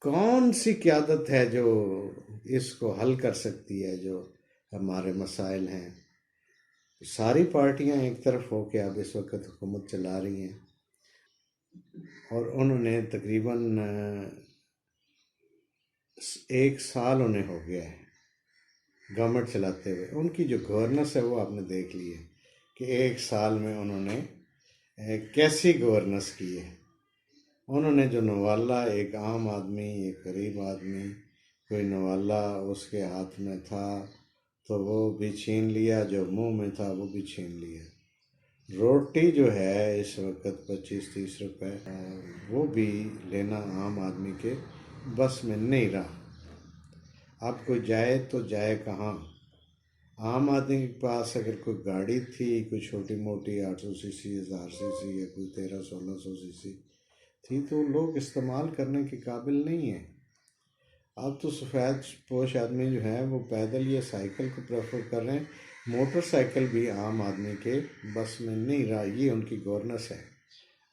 کون سی قیادت ہے جو اس کو حل کر سکتی ہے؟ جو ہمارے مسائل ہیں، ساری پارٹیاں ایک طرف ہو کے اب اس وقت حکومت چلا رہی ہیں، اور انہوں نے تقریباً 1 سال انہیں ہو گیا ہے گورنمنٹ چلاتے ہوئے۔ ان کی جو گورننس ہے وہ آپ نے دیکھ لی ہے کہ 1 سال میں انہوں نے کیسی گورننس کی ہے۔ انہوں نے جو نوالا، ایک عام آدمی، ایک غریب آدمی، کوئی نوالا اس کے ہاتھ میں تھا تو وہ بھی چھین لیا، جو منہ میں تھا وہ بھی چھین لیا۔ روٹی جو ہے اس وقت 25-30 روپے، وہ بھی لینا عام آدمی کے بس میں نہیں رہا۔ اب کوئی جائے تو جائے کہاں؟ عام آدمی کے پاس اگر کوئی گاڑی تھی، کوئی چھوٹی موٹی 800 cc، 1000 cc، یا کوئی 1300-1600 cc تھی، تو لوگ استعمال کرنے کے قابل نہیں ہیں۔ اب تو سفید پوش آدمی جو ہیں وہ پیدل یا سائیکل کو پریفر کر رہے ہیں۔ موٹر سائیکل بھی عام آدمی کے بس میں نہیں رہا۔ یہ ان کی گورننس ہے۔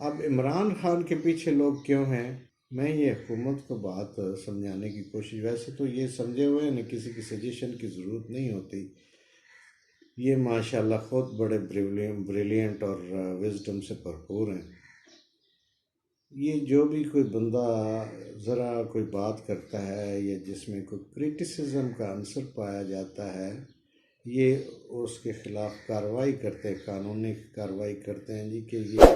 اب عمران خان کے پیچھے لوگ کیوں ہیں؟ میں یہ حکومت کو بات سمجھانے کی کوشش، ویسے تو یہ سمجھے ہوئے ہیں، کسی کی سجیشن کی ضرورت نہیں ہوتی۔ یہ ماشاءاللہ خود بڑے بریلینٹ اور وزڈم سے بھرپور ہیں۔ یہ جو بھی کوئی بندہ ذرا کوئی بات کرتا ہے یا جس میں کوئی کرٹیسزم کا عنصر پایا جاتا ہے، یہ اس کے خلاف کارروائی کرتے ہیں، قانونی کارروائی کرتے ہیں، جی کہ یہ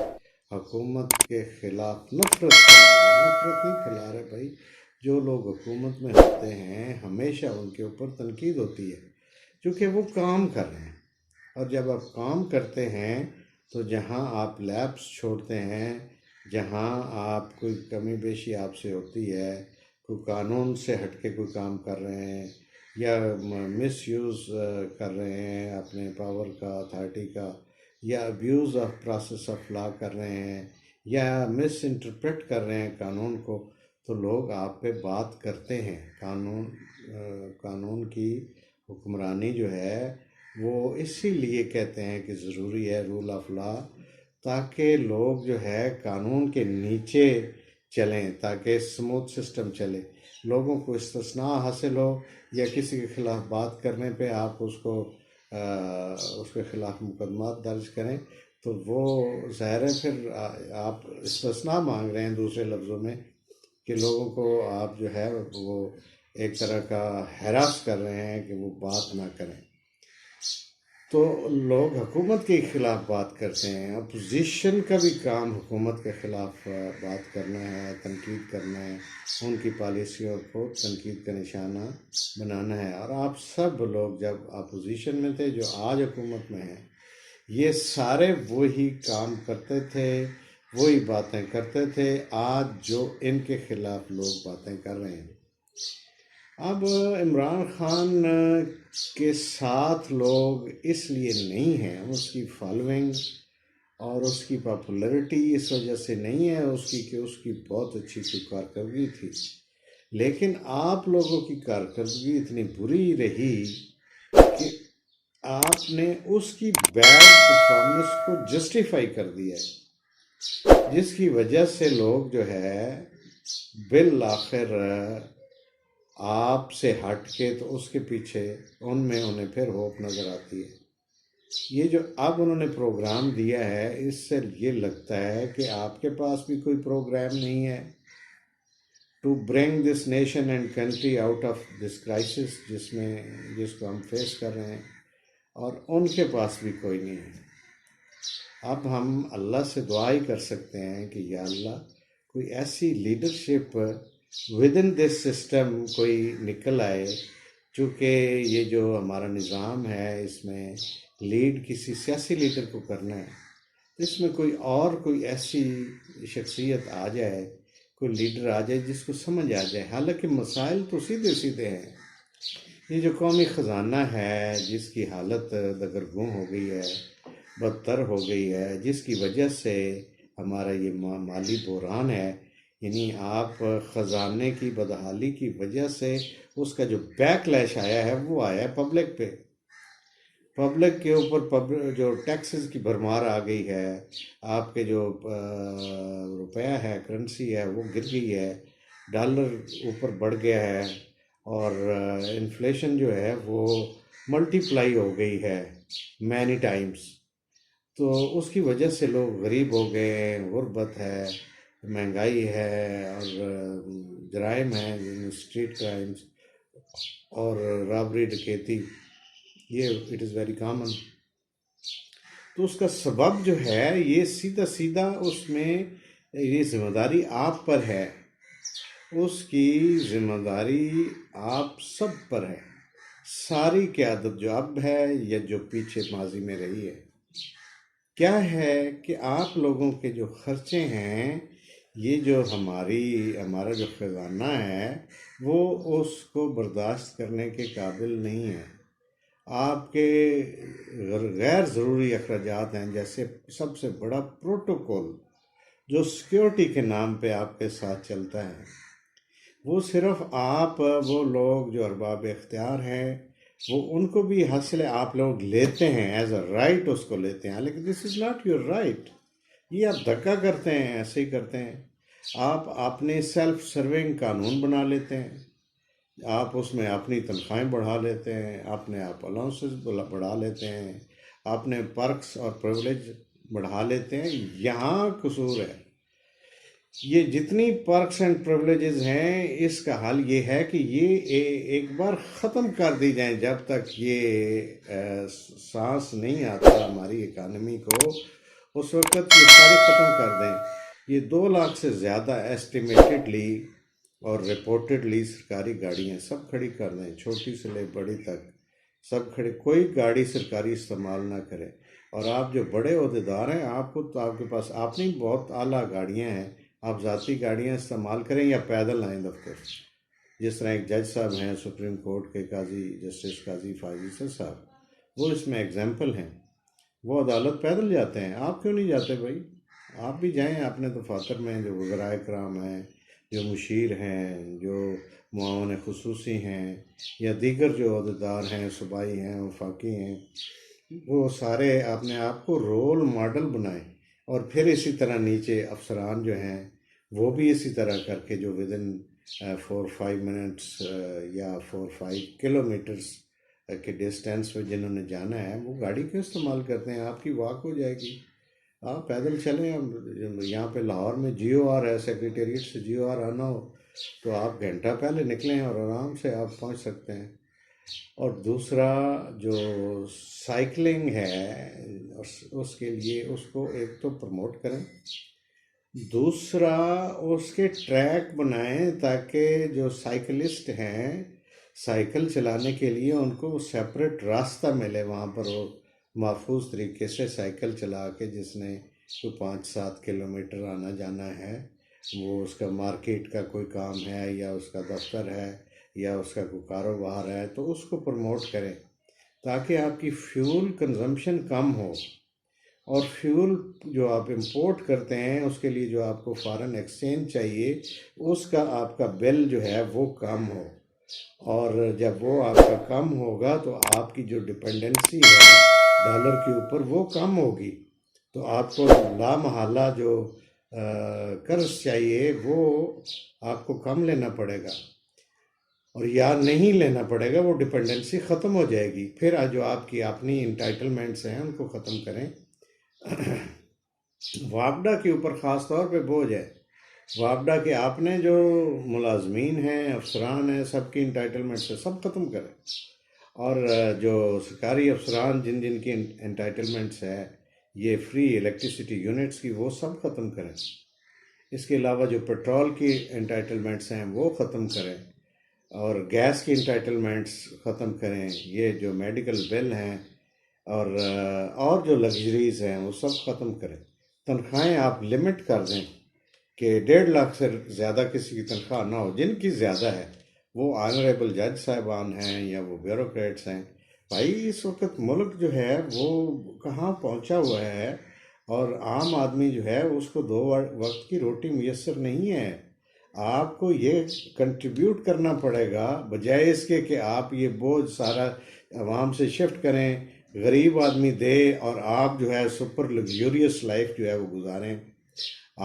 حکومت کے خلاف نفرت پھیلا رہے۔ نفرت نہیں پھیلا رہے بھائی، جو لوگ حکومت میں ہوتے ہیں ہمیشہ ان کے اوپر تنقید ہوتی ہے، کیونکہ وہ کام کر رہے ہیں۔ اور جب آپ کام کرتے ہیں تو جہاں آپ لیپس چھوڑتے ہیں، جہاں آپ کوئی کمی بیشی آپ سے ہوتی ہے، کوئی قانون سے ہٹ کے کوئی کام کر رہے ہیں یا مس یوز کر رہے ہیں اپنے پاور کا، اتھارٹی کا، یا abuse of process of law کر رہے ہیں، یا مس انٹرپریٹ کر رہے ہیں قانون کو، تو لوگ آپ پہ بات کرتے ہیں۔ قانون کی حکمرانی جو ہے وہ اسی لیے کہتے ہیں کہ ضروری ہے رول آف لا، تاکہ لوگ جو ہے قانون کے نیچے چلیں، تاکہ سموتھ سسٹم چلے، لوگوں کو استثناء حاصل ہو، یا کسی کے خلاف بات کرنے پہ آپ اس کے خلاف مقدمات درج کریں تو وہ ظاہر ہے پھر آپ استثناء مانگ رہے ہیں، دوسرے لفظوں میں کہ لوگوں کو آپ جو ہے وہ ایک طرح کا ہراس کر رہے ہیں کہ وہ بات نہ کریں۔ تو لوگ حکومت کے خلاف بات کرتے ہیں۔ اپوزیشن کا بھی کام حکومت کے خلاف بات کرنا ہے، تنقید کرنا ہے، ان کی پالیسیوں کو تنقید کا نشانہ بنانا ہے۔ اور آپ سب لوگ جب اپوزیشن میں تھے، جو آج حکومت میں ہیں، یہ سارے وہی کام کرتے تھے، وہی باتیں کرتے تھے آج جو ان کے خلاف لوگ باتیں کر رہے ہیں۔ اب عمران خان کے ساتھ لوگ اس لیے نہیں ہیں، اس کی فالوئنگ اور اس کی پاپولیرٹی اس وجہ سے نہیں ہے کہ اس کی بہت اچھی کوئی کارکردگی تھی، لیکن آپ لوگوں کی کارکردگی اتنی بری رہی کہ آپ نے اس کی بیڈ پرفارمنس کو جسٹیفائی کر دیا ہے، جس کی وجہ سے لوگ جو ہے بالآخر آپ سے ہٹ کے تو اس کے پیچھے ان میں انہیں پھر ہوپ نظر آتی ہے۔ یہ جو اب انہوں نے پروگرام دیا ہے، اس سے یہ لگتا ہے کہ آپ کے پاس بھی کوئی پروگرام نہیں ہے to bring this nation and country out of this crisis جس کو ہم فیس کر رہے ہیں، اور ان کے پاس بھی کوئی نہیں ہے۔ اب ہم اللہ سے دعا ہی کر سکتے ہیں کہ یا اللہ کوئی ایسی leadership with in this system کوئی نکل آئے، چونکہ یہ جو ہمارا نظام ہے اس میں لیڈ کسی سیاسی لیڈر کو کرنا ہے، اس میں کوئی ایسی شخصیت آ جائے، کوئی لیڈر آ جائے جس کو سمجھ آ جائے۔ حالانکہ مسائل تو سیدھے سیدھے ہیں۔ یہ جو قومی خزانہ ہے، جس کی حالت دگرگوں ہو گئی ہے، بدتر ہو گئی ہے، جس کی وجہ سے ہمارا یہ مالی بحران ہے، یعنی آپ خزانے کی بدحالی کی وجہ سے اس کا جو بیک لیش آیا ہے وہ آیا ہے پبلک پہ، پبلک کے اوپر جو ٹیکسز کی بھرمار آ گئی ہے، آپ کے جو روپیہ ہے، کرنسی ہے، وہ گر گئی ہے، ڈالر اوپر بڑھ گیا ہے اور انفلیشن جو ہے وہ ملٹیپلائی ہو گئی ہے مینی ٹائمز، تو اس کی وجہ سے لوگ غریب ہو گئے ہیں، غربت ہے، مہنگائی ہے، اور جرائم ہیں اسٹریٹ کرائمز اور رابری ڈکیتی، یہ اٹ از ویری کامن۔ تو اس کا سبب جو ہے یہ سیدھا سیدھا اس میں یہ ذمہ داری آپ پر ہے، اس کی ذمہ داری آپ سب پر ہے، ساری قیادت جو اب ہے یا جو پیچھے ماضی میں رہی ہے۔ کیا ہے کہ آپ لوگوں کے جو خرچے ہیں، یہ جو ہمارا جو خزانہ ہے وہ اس کو برداشت کرنے کے قابل نہیں ہے۔ آپ کے غیر ضروری اخراجات ہیں، جیسے سب سے بڑا پروٹوکول جو سیکیورٹی کے نام پہ آپ کے ساتھ چلتا ہے، وہ صرف آپ وہ لوگ جو ارباب اختیار ہیں وہ ان کو بھی حاصل آپ لوگ لیتے ہیں ایز اے رائٹ، اس کو لیتے ہیں، لیکن دس از ناٹ یور رائٹ، یہ آپ دھکا کرتے ہیں، ایسے ہی کرتے ہیں۔ آپ اپنے سیلف سرونگ قانون بنا لیتے ہیں، آپ اس میں اپنی تنخواہیں بڑھا لیتے ہیں، اپنے آپ الاؤنسز بڑھا لیتے ہیں، اپنے پرکس اور پریولیج بڑھا لیتے ہیں۔ یہاں قصور ہے، یہ جتنی پرکس اینڈ پریولیجز ہیں اس کا حل یہ ہے کہ یہ ایک بار ختم کر دی جائیں، جب تک یہ سانس نہیں آتا ہماری اکانومی کو، اس وقت یہ سارے ختم کر دیں۔ یہ 2 لاکھ سے زیادہ ایسٹیمیٹڈلی اور رپورٹڈلی سرکاری گاڑیاں سب کھڑی کر دیں، چھوٹی سے لے بڑی تک سب کھڑے، کوئی گاڑی سرکاری استعمال نہ کرے۔ اور آپ جو بڑے عہدیدار ہیں، آپ کے پاس اپنی بہت اعلیٰ گاڑیاں ہیں، آپ ذاتی گاڑیاں استعمال کریں یا پیدل آئیں دفتر، جس طرح ایک جج صاحب ہیں سپریم کورٹ کے قاضی جسٹس قاضی فاضل صاحب، وہ اس میں ایگزامپل ہیں، وہ عدالت پیدل جاتے ہیں۔ آپ کیوں نہیں جاتے بھائی؟ آپ بھی جائیں اپنے دفاتر میں، جو وزرائے کرام ہیں، جو مشیر ہیں، جو معاون خصوصی ہیں، یا دیگر جو عہدیدار ہیں، صوبائی ہیں، وفاقی ہیں، وہ سارے اپنے آپ کو رول ماڈل بنائیں، اور پھر اسی طرح نیچے افسران جو ہیں وہ بھی اسی طرح کر کے جو ودن 4-5 منٹس یا 4-5 کلومیٹرز کے ڈسٹینس پہ جنہوں نے جانا ہے، وہ گاڑی کیوں استعمال کرتے ہیں؟ آپ کی واک ہو جائے گی، آپ پیدل چلیں۔ یہاں پہ لاہور میں جی او آر ہے، سیکریٹریٹ سے جی او آر آنا ہو تو آپ گھنٹہ پہلے نکلیں اور آرام سے آپ پہنچ سکتے ہیں۔ اور دوسرا جو سائیکلنگ ہے، اس کے لیے اس کو ایک تو پروموٹ کریں، دوسرا اس کے ٹریک بنائیں تاکہ جو سائیکلسٹ ہیں سائیکل چلانے کے لیے ان کو سیپریٹ راستہ ملے، وہاں پر وہ محفوظ طریقے سے سائیکل چلا کے، جس نے کوئی 5-7 کلومیٹر آنا جانا ہے، وہ اس کا مارکیٹ کا کوئی کام ہے یا اس کا دفتر ہے یا اس کا کوئی کاروبار ہے، تو اس کو پروموٹ کریں تاکہ آپ کی فیول کنزمپشن کم ہو، اور فیول جو آپ امپورٹ کرتے ہیں اس کے لیے جو آپ کو فارن ایکسچینج چاہیے، اس کا آپ کا بل جو ہے وہ کم ہو، اور جب وہ آپ کا کم ہوگا تو آپ کی جو ڈپینڈنسی ہے ڈالر کے اوپر وہ کم ہوگی، تو آپ کو لامحالہ جو قرض چاہیے وہ آپ کو کم لینا پڑے گا، اور یا نہیں لینا پڑے گا، وہ ڈپینڈنسی ختم ہو جائے گی۔ پھر جو آپ کی اپنی انٹائٹلمنٹس ہیں ان کو ختم کریں۔ وابڈا کے اوپر خاص طور پہ بوجھ ہے، وابڈا کے آپ نے جو ملازمین ہیں، افسران ہیں، سب کی انٹائٹلمنٹس ہے، سب ختم کریں، اور جو سرکاری افسران جن کی انٹائٹلمنٹس ہے یہ فری الیکٹریسٹی یونٹس کی، وہ سب ختم کریں۔ اس کے علاوہ جو پیٹرول کی انٹائٹلمنٹس ہیں وہ ختم کریں، اور گیس کی انٹائٹلمنٹس ختم کریں، یہ جو میڈیکل بل ہیں اور جو لگژریز ہیں وہ سب ختم کریں۔ تنخواہیں آپ لمٹ کر دیں کہ 1.5 لاکھ سے زیادہ کسی کی تنخواہ نہ ہو، جن کی زیادہ ہے وہ آنریبل جج صاحبان ہیں یا وہ بیوروکریٹس ہیں۔ بھائی اس وقت ملک جو ہے وہ کہاں پہنچا ہوا ہے، اور عام آدمی جو ہے اس کو 2 وقت کی روٹی میسر نہیں ہے۔ آپ کو یہ کنٹریبیوٹ کرنا پڑے گا، بجائے اس کے کہ آپ یہ بوجھ سارا عوام سے شفٹ کریں، غریب آدمی دے، اور آپ جو ہے سپر لگزوریس لائف جو ہے وہ گزاریں۔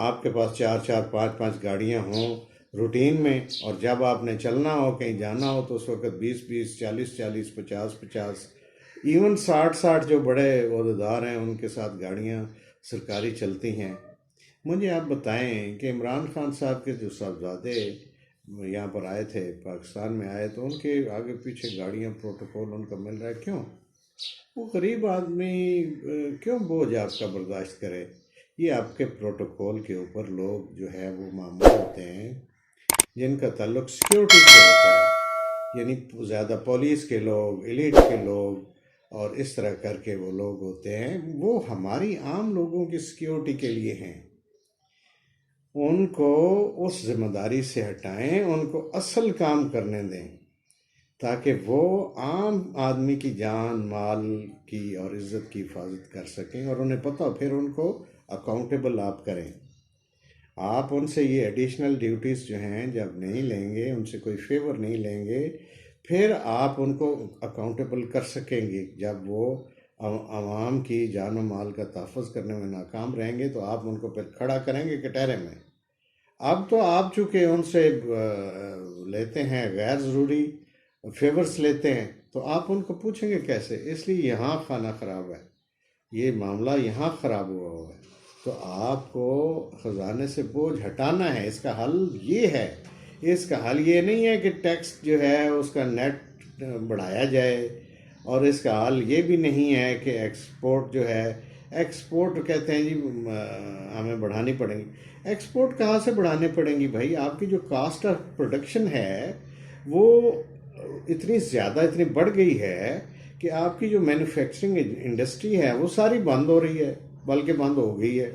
آپ کے پاس 4-4 5-5 گاڑیاں ہوں، روٹین میں، اور جب آپ نے چلنا ہو کہیں جانا ہو تو اس وقت 20 40 50 ایون 60 جو بڑے عہدیدار ہیں ان کے ساتھ گاڑیاں سرکاری چلتی ہیں۔ مجھے آپ بتائیں کہ عمران خان صاحب کے جو صاحبزادے یہاں پر آئے تھے، پاکستان میں آئے، تو ان کے آگے پیچھے گاڑیاں پروٹوکول ان کا مل رہا ہے، کیوں؟ وہ غریب آدمی کیوں بوجھ آپ کا برداشت کرے؟ یہ آپ کے پروٹوکول کے اوپر لوگ جو ہے وہ معمول ہوتے ہیں جن کا تعلق سیکیورٹی سے ہوتا ہے، یعنی زیادہ پولیس کے لوگ، ایلیٹ کے لوگ اور اس طرح کر کے وہ لوگ ہوتے ہیں، وہ ہماری عام لوگوں کی سیکیورٹی کے لیے ہیں۔ ان کو اس ذمہ داری سے ہٹائیں، ان کو اصل کام کرنے دیں تاکہ وہ عام آدمی کی جان مال کی اور عزت کی حفاظت کر سکیں، اور انہیں پتہ پھر ان کو اکاؤنٹیبل آپ کریں۔ آپ ان سے یہ ایڈیشنل ڈیوٹیز جو ہیں جب نہیں لیں گے، ان سے کوئی فیور نہیں لیں گے، پھر آپ ان کو اکاؤنٹیبل کر سکیں گے۔ جب وہ عوام کی جان و مال کا تحفظ کرنے میں ناکام رہیں گے تو آپ ان کو پھر کھڑا کریں گے کٹہرے میں۔ اب تو آپ چونکہ ان سے لیتے ہیں غیر ضروری فیورز لیتے ہیں، تو آپ ان کو پوچھیں گے کیسے؟ اس لیے یہاں خانہ خراب ہے، یہ معاملہ یہاں خراب ہوا ہے۔ تو آپ کو خزانے سے بوجھ ہٹانا ہے، اس کا حل یہ ہے۔ اس کا حل یہ نہیں ہے کہ ٹیکس جو ہے اس کا نیٹ بڑھایا جائے، اور اس کا حل یہ بھی نہیں ہے کہ ایکسپورٹ جو ہے، ایکسپورٹ کہتے ہیں جی ہمیں بڑھانی پڑیں گی۔ ایکسپورٹ کہاں سے بڑھانے پڑیں گی بھائی؟ آپ کی جو کاسٹ آف پروڈکشن ہے وہ اتنی زیادہ اتنی بڑھ گئی ہے کہ آپ کی جو مینوفیکچرنگ انڈسٹری ہے وہ ساری بند ہو رہی ہے، بلکہ بند ہو گئی ہے۔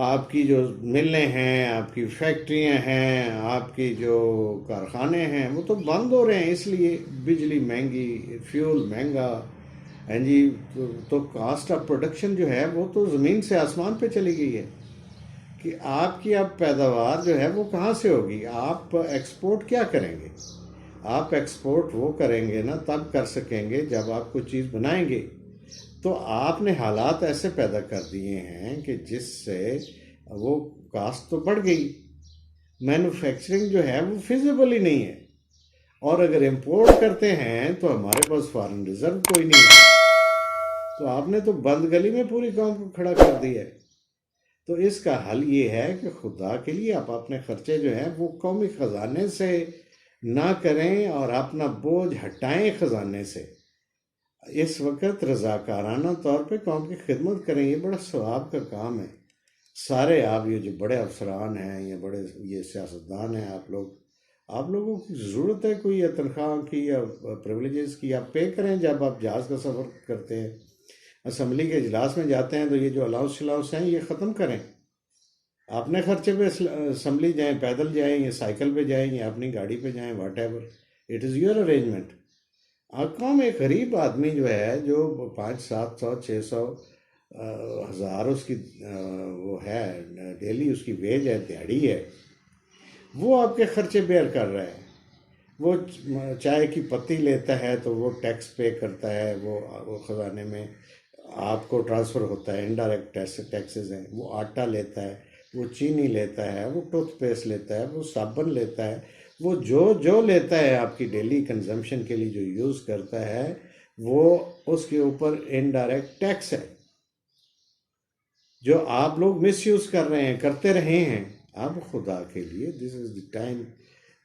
آپ کی جو ملیں ہیں، آپ کی فیکٹریاں ہیں، آپ کی جو کارخانے ہیں وہ تو بند ہو رہے ہیں، اس لیے بجلی مہنگی، فیول مہنگا، ہاں جی، تو کاسٹ آف پروڈکشن جو ہے وہ تو زمین سے آسمان پہ چلی گئی ہے کہ آپ کی اب پیداوار جو ہے وہ کہاں سے ہوگی؟ آپ ایکسپورٹ کیا کریں گے؟ آپ ایکسپورٹ وہ کریں گے نا تب کر سکیں گے جب آپ کوئی چیز بنائیں گے۔ تو آپ نے حالات ایسے پیدا کر دیے ہیں کہ جس سے وہ کاسٹ تو بڑھ گئی، مینوفیکچرنگ جو ہے وہ فیزیبل ہی نہیں ہے، اور اگر امپورٹ کرتے ہیں تو ہمارے پاس فارن ریزرو کوئی نہیں ہے، تو آپ نے تو بند گلی میں پوری قوم کو کھڑا کر دیا ہے۔ تو اس کا حل یہ ہے کہ خدا کے لیے آپ اپنے خرچے جو ہیں وہ قومی خزانے سے نہ کریں اور اپنا بوجھ ہٹائیں خزانے سے۔ اس وقت رضاکارانہ طور پہ قوم کی خدمت کریں، یہ بڑا ثواب کا کام ہے۔ سارے آپ یہ جو بڑے افسران ہیں یا بڑے یہ سیاستدان ہیں، آپ لوگوں کی ضرورت ہے کوئی یا تنخواہ کی یا پریولیجز کی، آپ پے کریں جب آپ جہاز کا سفر کرتے ہیں، اسمبلی کے اجلاس میں جاتے ہیں تو یہ جو الاؤنس ہیں یہ ختم کریں، اپنے خرچے پہ اسمبلی جائیں، پیدل جائیں یا سائیکل پہ جائیں یا اپنی گاڑی پہ جائیں، what ever it is your arrangement. قوم ایک غریب آدمی جو ہے جو 500 700 600 1000 اس کی وہ ہے ڈیلی اس کی ویج ہے، دیہڑی ہے، وہ آپ کے خرچے بیئر کر رہا ہے۔ وہ چائے کی پتی لیتا ہے تو وہ ٹیکس پے کرتا ہے، وہ خزانے میں آپ کو ٹرانسفر ہوتا ہے، انڈائریکٹ ٹیکسز ہیں۔ وہ آٹا لیتا ہے، وہ چینی لیتا ہے، وہ ٹوتھ پیسٹ لیتا ہے، وہ صابن لیتا ہے، وہ جو لیتا ہے آپ کی ڈیلی کنزمپشن کے لیے جو یوز کرتا ہے، وہ اس کے اوپر انڈائریکٹ ٹیکس ہے جو آپ لوگ مس یوز کر رہے ہیں، کرتے رہے ہیں۔ اب خدا کے لیے دس از دی ٹائم،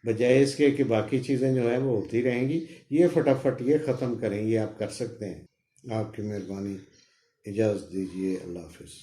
بجائے اس کے کہ باقی چیزیں جو ہیں وہ ہوتی رہیں گی، یہ فٹافٹ یہ ختم کریں، یہ آپ کر سکتے ہیں۔ آپ کی مہربانی، اجازت دیجیے، اللہ حافظ۔